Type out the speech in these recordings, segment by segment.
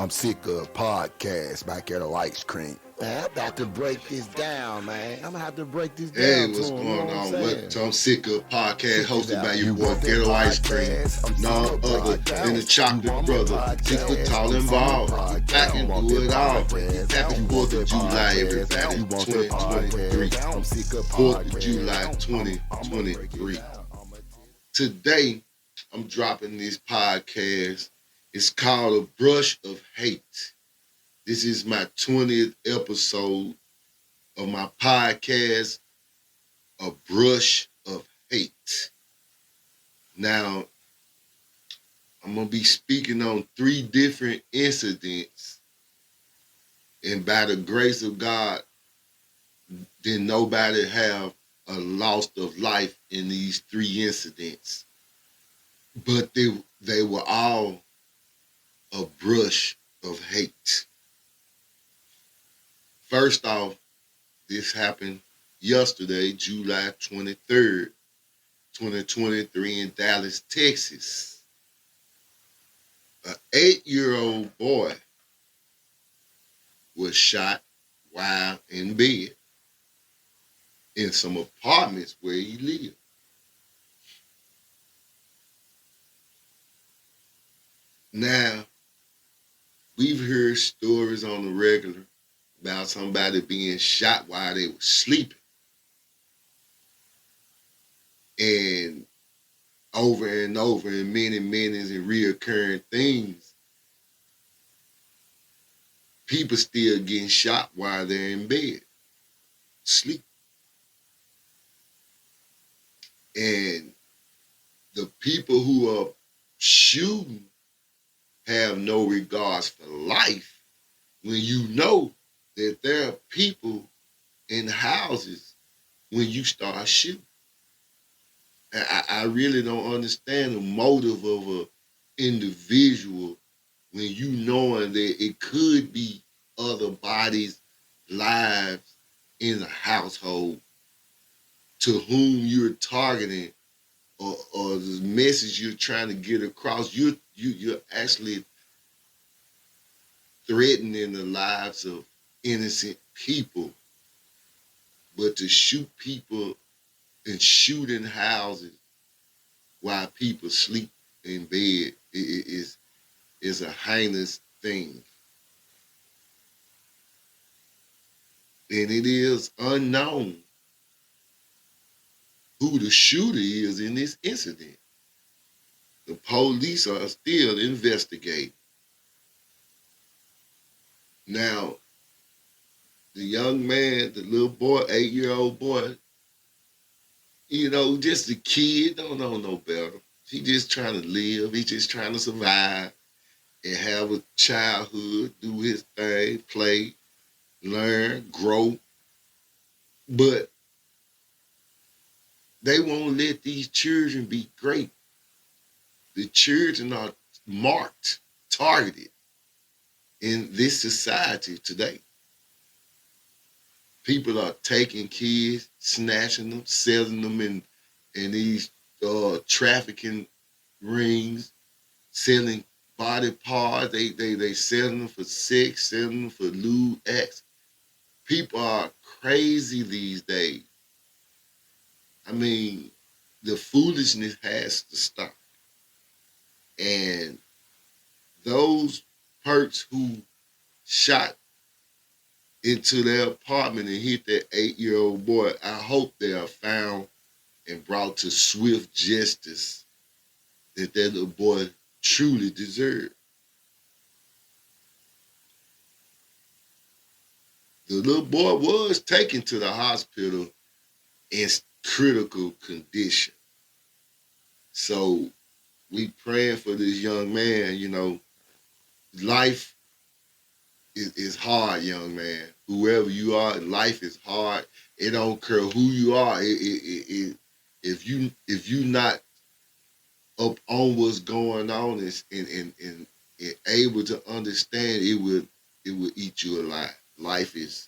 I'm sick of podcasts back at a ice cream. Man, I'm about to break this down, man. I'm gonna have to break this Hey, down to what's him. You know going what I'm on? saying? I'm sick of podcast Check this hosted by out. your You boy want that Ghetto Ice Cream, podcast? I'm sick none of other than the podcasts. Chocolate You want my Brother, 6 foot podcast? tall I'm and sick of bald, back podcasts. You and want do that it all. podcast? Happy You 4th want of that July, podcast? everybody, You want that 2023. podcast? I'm sick of 4th of podcasts. July, I'ma break it 2023. down. Today, I'm dropping this podcast. It's called A Brush of Hate. This is my 20th episode of my podcast, A Brush of Hate. Now, I'm going to be speaking on 3 different incidents, and by the grace of God, did nobody have a loss of life in these 3 incidents. But they were all a brush of hate. First off, this happened yesterday, July 23rd, 2023 in Dallas, Texas. An 8-year-old boy was shot while in bed in some apartments where he lived. Now, we've heard stories on the regular about somebody being shot while they were sleeping. And over and over in many and reoccurring things, people still getting shot while they're in bed, sleep. And the people who are shooting have no regards for life when you know that there are people in houses when you start shooting. I really don't understand the motive of an individual when you knowing that it could be other bodies, lives in a household to whom you're targeting, or the message you're trying to get across. You're actually threatening the lives of innocent people. But to shoot people and shoot in houses while people sleep in bed is a heinous thing. And it is unknown who the shooter is in this incident. The police are still investigating. Now, the young man, the little boy, 8-year-old boy, just a kid, don't know no better. He just trying to live. He just trying to survive and have a childhood, do his thing, play, learn, grow. But they won't let these children be great. The children are marked, targeted in this society today. People are taking kids, snatching them, selling them in these trafficking rings, selling body parts. They selling them for sex, selling them for lewd acts. People are crazy these days. I mean, the foolishness has to stop. And those perks who shot into their apartment and hit that 8-year-old boy, I hope they are found and brought to swift justice that little boy truly deserved. The little boy was taken to the hospital in critical condition. So we praying for this young man. Life is hard, young man. Whoever you are, life is hard. It don't care who you are. If you not up on what's going on and able to understand, it will eat you alive. Life is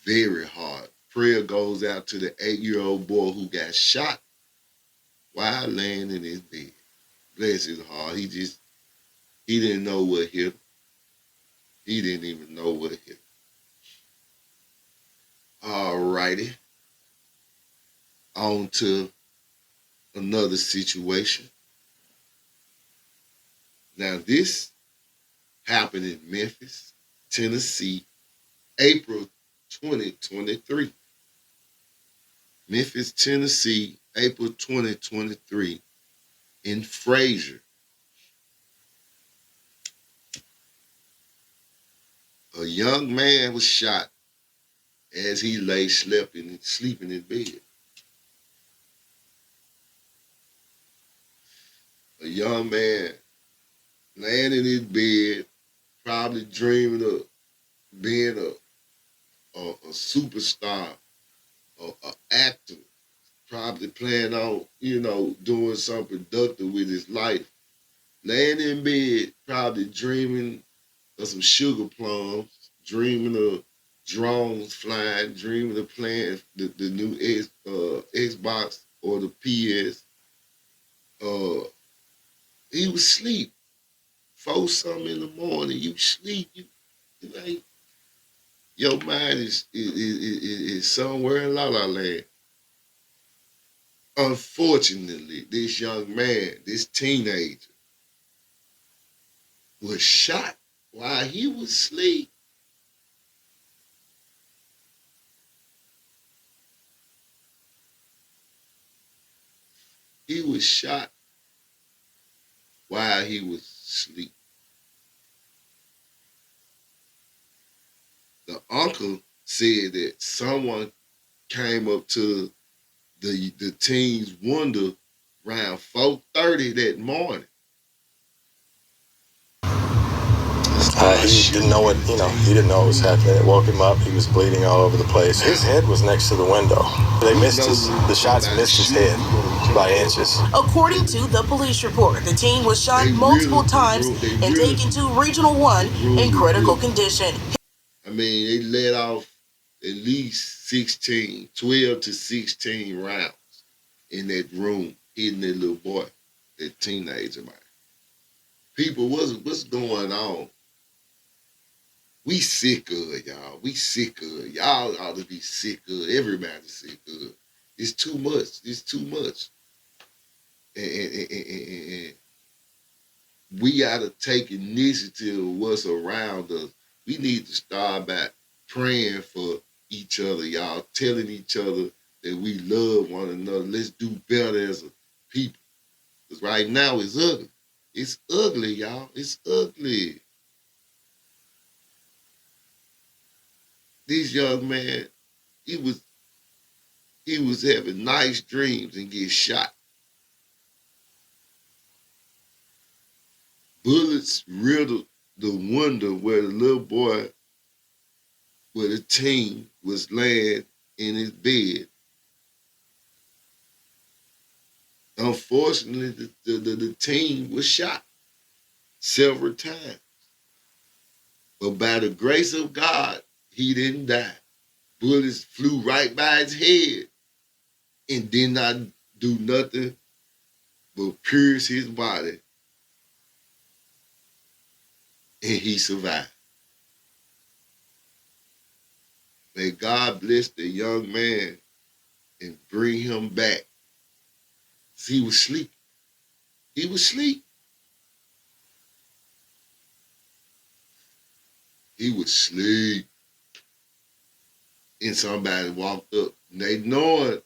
very hard. Prayer goes out to the 8-year-old boy who got shot while laying in his bed. Bless his heart. He didn't know what hit him. He didn't even know what hit him. All righty. On to another situation. Now, this happened in Memphis, Tennessee, April 2023. Memphis, Tennessee, April 2023, in Fraser. A young man was shot as he lay sleeping in bed. A young man laying in his bed, probably dreaming of being a superstar, an actor, probably planning on, doing something productive with his life. Laying in bed, probably dreaming of some sugar plums, dreaming of drones flying, dreaming of playing the new Xbox or the PS. Uh, he was asleep. 4 something in the morning, you sleep. You like your mind is somewhere in La La Land. Unfortunately, this young man, this teenager, was shot while he was asleep. He was shot while he was asleep. The uncle said that someone came up to the teen's window around 4:30 that morning. He didn't know what, he didn't know what was happening. It woke him up. He was bleeding all over the place. His head was next to the window. The shots missed his head by inches. According to the police report, the teen was shot multiple times and taken to Regional 1 in critical condition. I mean, they let off at least 12 to 16 rounds in that room, hitting that little boy, that teenager, man. People, what's going on? We sick of it, y'all. We sick of it. Y'all ought to be sick of it. Everybody's sick of it. It's too much. It's too much. And we got to take initiative of what's around us. We need to start by praying for each other, y'all. Telling each other that we love one another. Let's do better as a people. Because right now it's ugly. It's ugly, y'all. It's ugly. This young man, he was having nice dreams and get shot. Bullets riddled the window where the little boy, where the teen was laying in his bed. Unfortunately, the teen was shot several times. But by the grace of God, he didn't die. Bullets flew right by his head and did not do nothing but pierce his body. And he survived. May God bless the young man and bring him back. He was asleep. He was asleep. He was asleep. And somebody walked up. And they know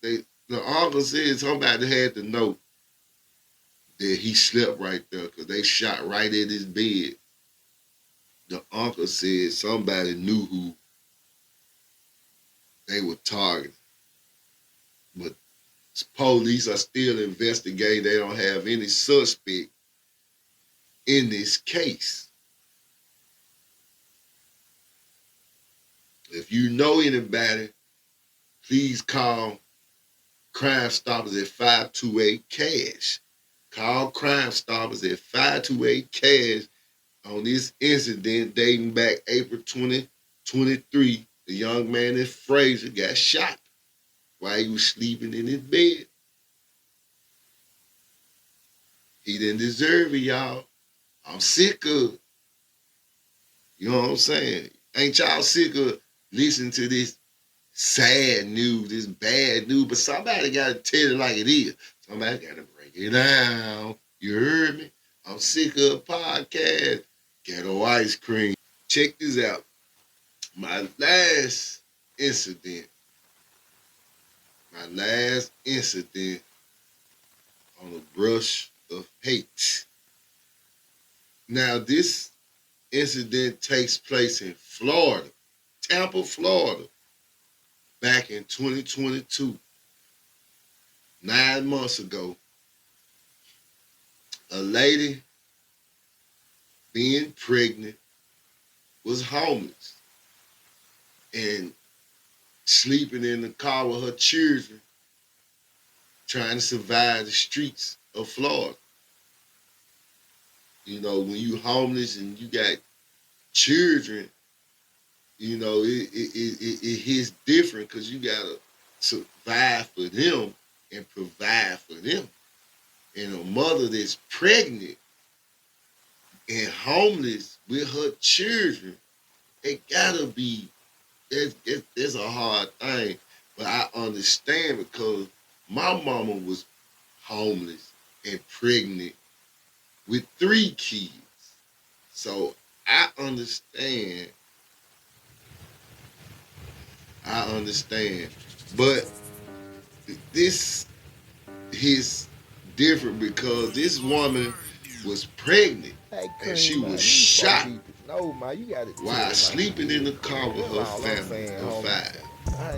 the uncle said somebody had to know that he slept right there because they shot right at his bed. The uncle said somebody knew who they were targeting. But police are still investigating. They don't have any suspect in this case. If you know anybody, please call Crime Stoppers at 528-CASH. Call Crime Stoppers at 528-CASH on this incident dating back April 2023. The young man in Fraser got shot while he was sleeping in his bed. He didn't deserve it, y'all. I'm sick of it. You know what I'm saying? Ain't y'all sick of listening to this sad news, this bad news? But somebody got to tell it like it is. Somebody got to break it down. You heard me? I'm sick of a podcast. Ghetto ice cream. Check this out. My last incident on a brush of hate. Now, this incident takes place in Florida, Tampa, Florida, back in 2022, 9 months ago. A lady being pregnant was homeless and sleeping in the car with her children, trying to survive the streets of Florida. You know, when you homeless and you got children, you know, it hits different because you got to survive for them and provide for them. And a mother that's pregnant and homeless with her children, it gotta be, it's a hard thing. But I understand because my mama was homeless and pregnant with 3 kids. So I understand. But this is different because this woman was pregnant and she was shot while sleeping in the car with her family of 5.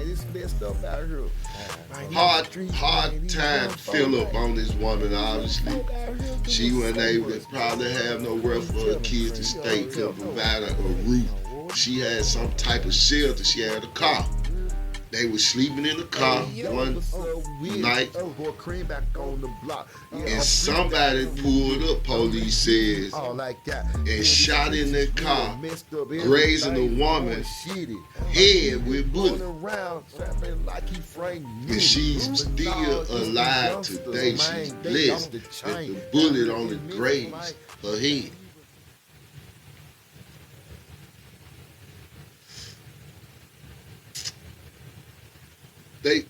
This messed up out here. Hard time fill up on this woman, obviously. She wasn't able to probably have nowhere for her kids to stay, couldn't provide her a roof. She had some type of shelter. She had a car. They were sleeping in the car one night, and somebody pulled up, police says, and shot in their car, grazing the woman's head with bullets. And she's still alive today. She's blessed that the bullet only grazed her head. They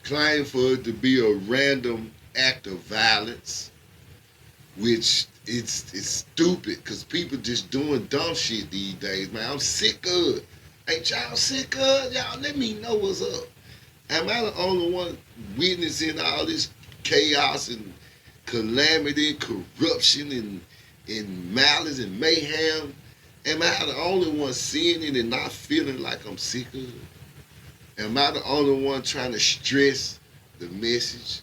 claim for it to be a random act of violence, which it's stupid because people just doing dumb shit these days, man. I'm sick of it. Ain't y'all sick of it? Y'all let me know what's up. Am I the only one witnessing all this chaos and calamity, corruption and malice and mayhem? Am I the only one seeing it and not feeling like I'm sick of it? Am I the only one trying to stress the message?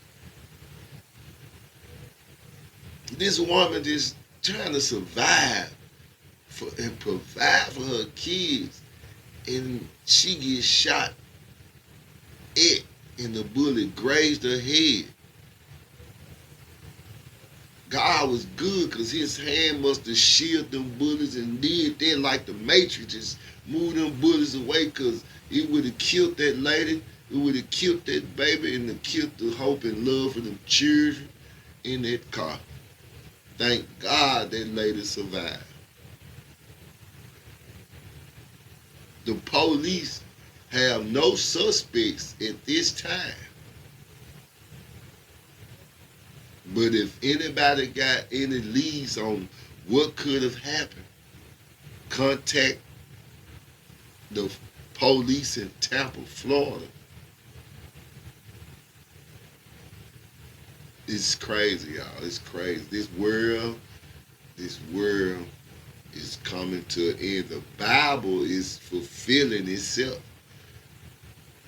This woman just trying to survive and provide for her kids, and she gets shot and the bullet grazed her head. God was good because his hand must have shielded them bullets and did that like the Matrix, just moved them bullets away because it would have killed that lady, it would have killed that baby, and it killed the hope and love for them children in that car. Thank God that lady survived. The police have no suspects at this time. But if anybody got any leads on what could have happened, contact the police in Tampa, Florida. It's crazy, y'all. It's crazy. This world is coming to an end. The Bible is fulfilling itself.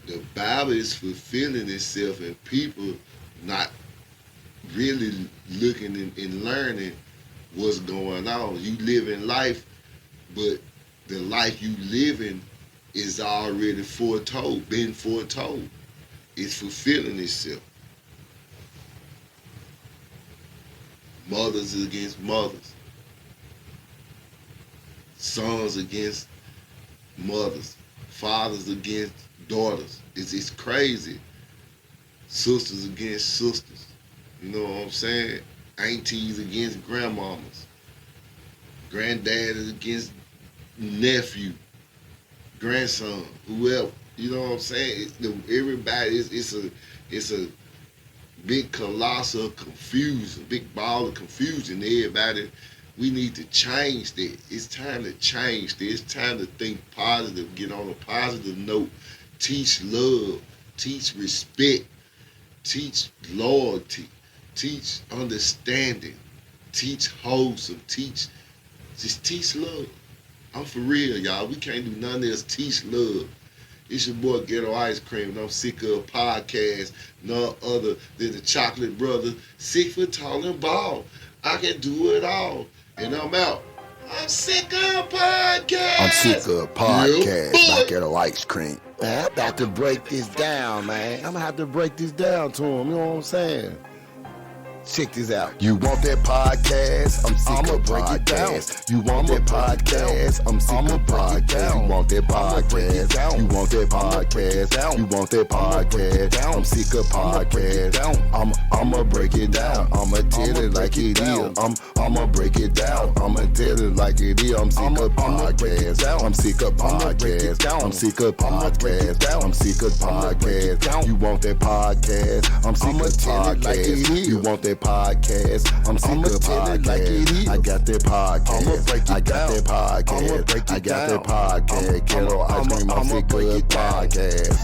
The Bible is fulfilling itself, and people not really looking and learning what's going on. You living life, but the life you living is already foretold, been foretold. It's fulfilling itself. Mothers against mothers. Sons against mothers. Fathers against daughters. It's crazy. Sisters against sisters. You know what I'm saying? Aunties against grandmamas. Granddaddies against nephew, grandson, whoever. You know what I'm saying? Everybody it's a big colossal confusion, big ball of confusion. Everybody, we need to change that. It's time to change that. It's time to think positive, get on a positive note, teach love, teach respect, teach loyalty, teach understanding, teach wholesome, just teach love. I'm for real, y'all. We can't do nothing else. Teach love. It's your boy Ghetto Ice Cream, and I'm sick of podcasts, none other than the Chocolate Brother, 6 foot tall and bald. I can do it all, and I'm out. I'm sick of podcasts. I'm sick of podcasts Yeah, by Ghetto Ice Cream. Man, I'm about to break this down, man. I'm gonna have to break this down to him, you know what I'm saying? Check this out. You want that podcast? I'm sick of podcasts. You want that podcast? I'm sick of podcasts. You want that podcast? You want that podcast? You want that podcast? I'm sick of podcasts. I'ma break it down. I'ma tell it like it is. I'ma break it down. I'ma tell it like it is. I'm sick of podcasts. I'm sick of podcasts. I'm sick of podcasts. I'm sick of podcasts. You want that podcast? I'm sick of podcasts. You want that podcast? I'm sick of podcasts. I got that podcast. I got that podcast. I got that podcast. Ghetto Ice Cream. I'm sick of podcasts.